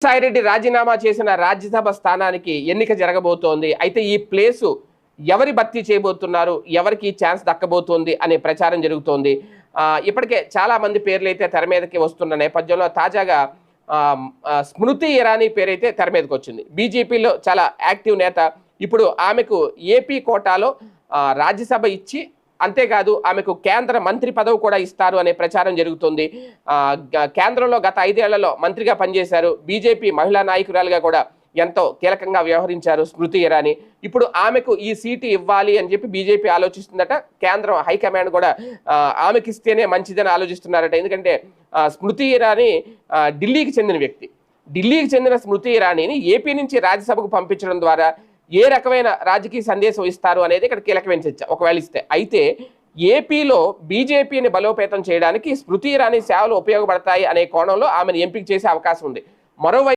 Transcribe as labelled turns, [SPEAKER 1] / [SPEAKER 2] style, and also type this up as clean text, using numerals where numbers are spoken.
[SPEAKER 1] సాయిరెడ్డి రాజీనామా చేసిన రాజ్యసభ స్థానానికి ఎన్నిక జరగబోతోంది. అయితే ఈ ప్లేసు ఎవరి భర్తీ చేయబోతున్నారు, ఎవరికి ఛాన్స్ దక్కబోతోంది అనే ప్రచారం జరుగుతోంది. ఇప్పటికే చాలా మంది పేర్లు అయితే తెర మీదకి వస్తున్న నేపథ్యంలో తాజాగా స్మృతి ఇరానీ పేరైతే తెర మీదకి వచ్చింది. బీజేపీలో చాలా యాక్టివ్ నేత. ఇప్పుడు ఆమెకు ఏపీ కోటాలో రాజ్యసభ ఇచ్చి అంతేకాదు ఆమెకు కేంద్ర మంత్రి పదవి కూడా ఇస్తారు అనే ప్రచారం జరుగుతుంది. కేంద్రంలో గత 5 ఏళ్లలో మంత్రిగా పనిచేశారు. బీజేపీ మహిళా నాయకురాలుగా కూడా ఎంతో కీలకంగా వ్యవహరించారు స్మృతి ఇరానీ. ఇప్పుడు ఆమెకు ఈ సీటు ఇవ్వాలి అని చెప్పి బీజేపీ ఆలోచిస్తుందట. కేంద్రం హైకమాండ్ కూడా ఆమెకి ఇస్తేనే మంచిదని ఆలోచిస్తున్నారట. ఎందుకంటే స్మృతి ఇరానీ ఢిల్లీకి చెందిన వ్యక్తి. ఢిల్లీకి చెందిన స్మృతి ఇరానీని ఏపీ నుంచి రాజ్యసభకు పంపించడం ద్వారా ఏ రకమైన రాజకీయ సందేశం ఇస్తారు అనేది ఇక్కడ కీలకమైన చర్చ ఒకవేళ ఇస్తే. అయితే ఏపీలో బీజేపీని బలోపేతం చేయడానికి స్మృతి ఇరానీ సేవలు ఉపయోగపడతాయి అనే కోణంలో ఆమెను ఎంపిక చేసే అవకాశం ఉంది. మరోవైపు